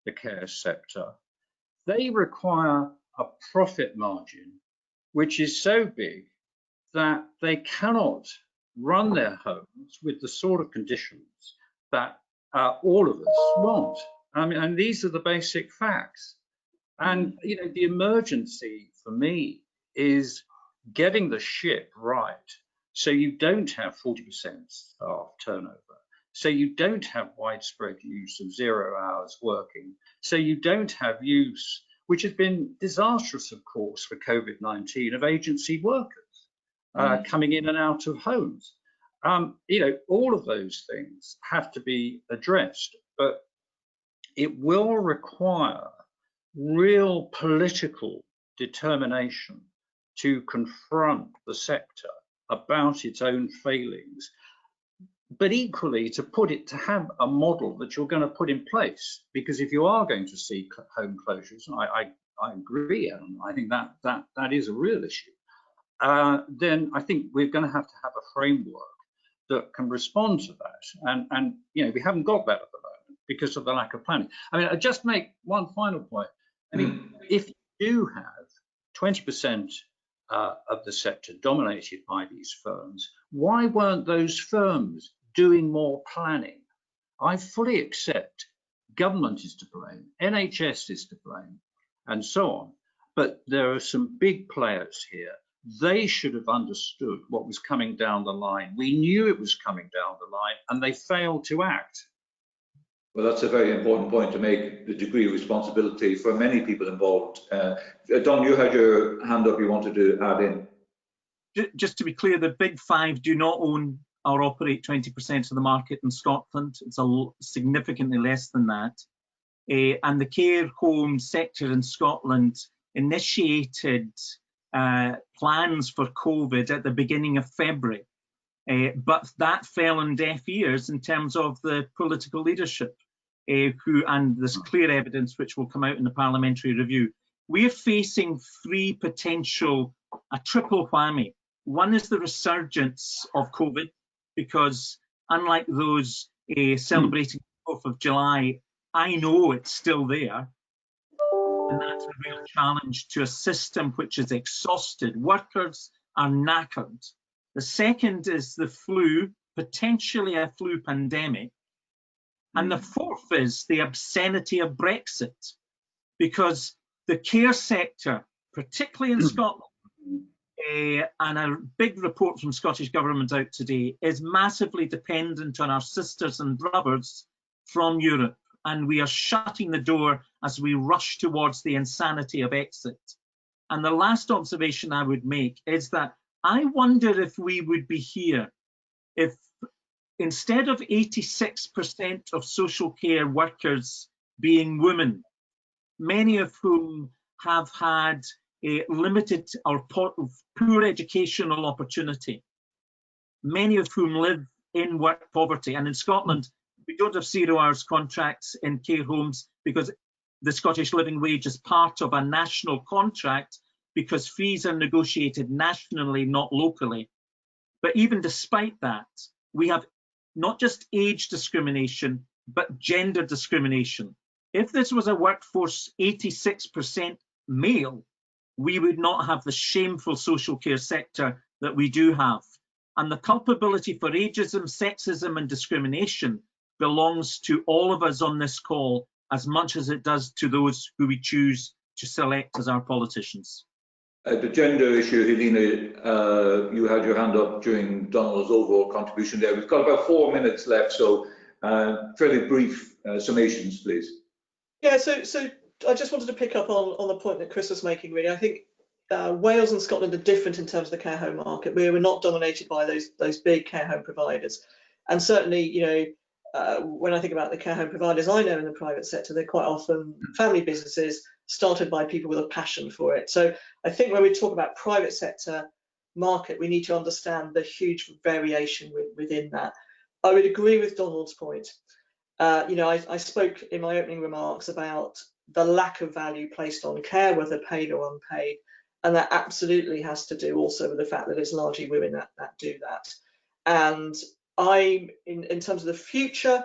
the care sector? They require a profit margin which is so big that they cannot run their homes with the sort of conditions that all of us want. I mean, and these are the basic facts. And you know, the emergency for me is getting the ship right, so you don't have 40% staff turnover, so you don't have widespread use of 0 hours working, so you don't have use, which has been disastrous, of course, for COVID-19, of agency workers coming in and out of homes. You know, all of those things have to be addressed, but it will require real political determination to confront the sector about its own failings, but equally to have a model that you're going to put in place. Because if you are going to see home closures, and I agree, and I think that is a real issue, then I think we're going to have a framework that can respond to that. And you know, we haven't got that at the moment because of the lack of planning. I mean, I'll just make one final point. I mean, if you do have 20% of the sector dominated by these firms, why weren't those firms doing more planning? I fully accept government is to blame, NHS is to blame, and so on. But there are some big players here. They should have understood what was coming down the line. We knew it was coming down the line, and they failed to act. Well, that's a very important point to make, the degree of responsibility for many people involved. Don, you had your hand up, you wanted to add in. Just to be clear, the big 5 do not own or operate 20% of the market in Scotland. It's significantly less than that. And the care home sector in Scotland initiated plans for COVID at the beginning of February. But that fell on deaf ears in terms of the political leadership, and there's clear evidence which will come out in the parliamentary review. We're facing 3 potential, a triple whammy. One is the resurgence of COVID, because unlike those celebrating the 4th of July, I know it's still there. And that's a real challenge to a system which is exhausted. Workers are knackered. The second is the flu, potentially a flu pandemic. And the 4th is the obscenity of Brexit, because the care sector, particularly in Scotland, and a big report from Scottish Government out today, is massively dependent on our sisters and brothers from Europe. And we are shutting the door as we rush towards the insanity of exit. And the last observation I would make is that I wonder if we would be here if instead of 86% of social care workers being women, many of whom have had a limited or poor educational opportunity, many of whom live in work poverty. And in Scotland, we don't have 0 hours contracts in care homes because the Scottish living wage is part of a national contract, because fees are negotiated nationally, not locally. But even despite that, we have not just age discrimination, but gender discrimination. If this was a workforce 86% male, we would not have the shameful social care sector that we do have. And the culpability for ageism, sexism and discrimination belongs to all of us on this call as much as it does to those who we choose to select as our politicians. The gender issue, Helena, you had your hand up during Donald's overall contribution there. We've got about 4 minutes left, so fairly brief summations, please. Yeah, so I just wanted to pick up on the point that Chris was making, really. I think Wales and Scotland are different in terms of the care home market. We were not dominated by those big care home providers. And certainly, you know, when I think about the care home providers I know in the private sector, they're quite often family businesses started by people with a passion for it. So I think when we talk about private sector market, we need to understand the huge variation within that. I would agree with Donald's point. You know, I spoke in my opening remarks about the lack of value placed on care, whether paid or unpaid, and that absolutely has to do also with the fact that it's largely women that do that. And in terms of the future,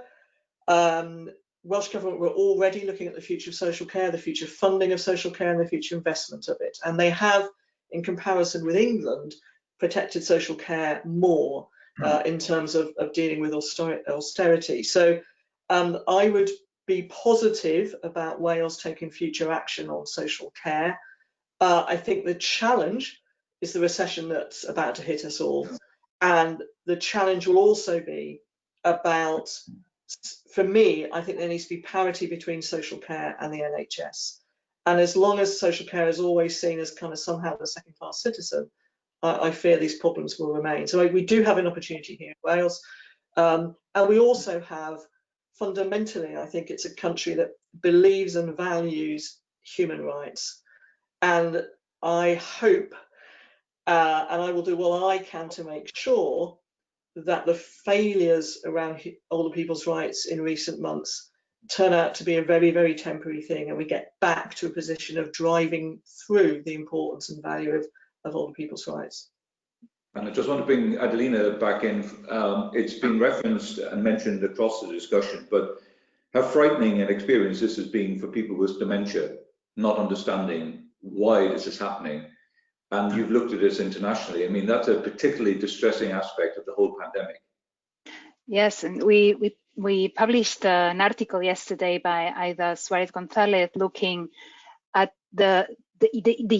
Welsh Government were already looking at the future of social care, the future funding of social care and the future investment of it. And they have, in comparison with England, protected social care more in terms of dealing with austerity. So I would be positive about Wales taking future action on social care. I think the challenge is the recession that's about to hit us all. And the challenge will also be about, for me, I think there needs to be parity between social care and the NHS. And as long as social care is always seen as kind of somehow the second-class citizen, I fear these problems will remain. So we do have an opportunity here in Wales. And we also have, fundamentally, I think it's a country that believes and values human rights. And I hope, and I will do what I can to make sure that the failures around older people's rights in recent months turn out to be a very, very temporary thing, and we get back to a position of driving through the importance and value of older people's rights. And I just want to bring Adelina back in. It's been referenced and mentioned across the discussion, but how frightening an experience this has been for people with dementia, not understanding why this is happening. And you've looked at this internationally. I mean, that's a particularly distressing aspect of the whole pandemic. Yes, and we published an article yesterday by Aida Suarez Gonzalez looking at the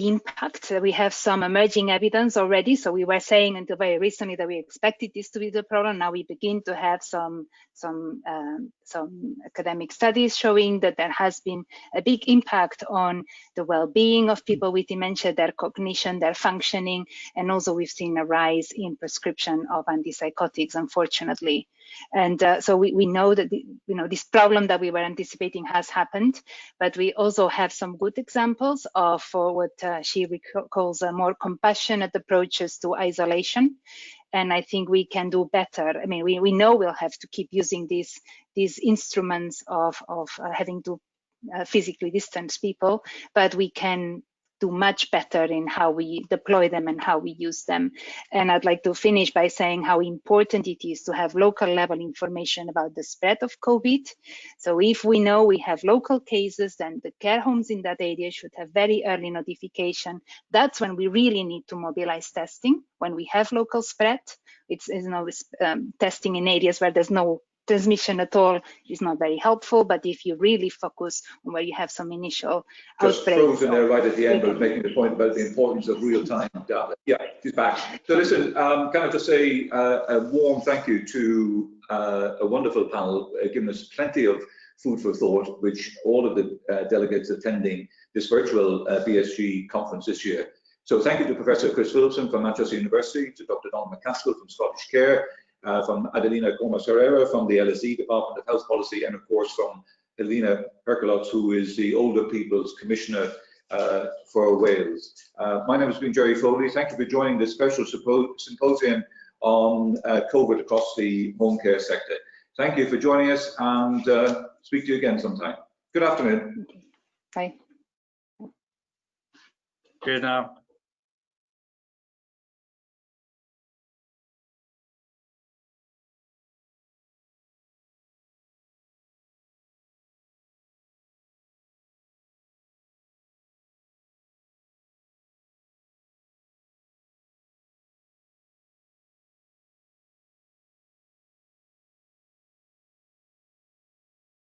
impact. We have some emerging evidence already. So we were saying until very recently that we expected this to be the problem. Now we begin to have some academic studies showing that there has been a big impact on the well-being of people with dementia, their cognition, their functioning, and also we've seen a rise in prescription of antipsychotics, unfortunately. And so we know that this problem that we were anticipating has happened, but we also have some good examples of what she calls more compassionate approaches to isolation. And I think we can do better. I mean, we know we'll have to keep using these instruments of having to physically distance people, but we can do much better in how we deploy them and how we use them. And I'd like to finish by saying how important it is to have local level information about the spread of COVID. So if we know we have local cases, then the care homes in that area should have very early notification. That's when we really need to mobilize testing, when we have local spread. It's testing in areas where there's no transmission at all is not very helpful, but if you really focus on where you have some initial outbreaks. Just frozen there right at the end, but making the point about the importance of real-time data. Yeah, she's back. So listen, can I just say a warm thank you to a wonderful panel, giving us plenty of food for thought, which all of the delegates attending this virtual BSG conference this year. So thank you to Professor Chris Phillipson from Manchester University, to Dr. Donald McCaskill from Scottish Care, from Adelina Gomes-Herrera from the LSE Department of Health Policy, and of course from Helena Herculots, who is the Older People's Commissioner for Wales. My name has been Jerry Foley. Thank you for joining this special symposium on COVID across the home care sector. Thank you for joining us, and speak to you again sometime. Good afternoon. Bye. Good now.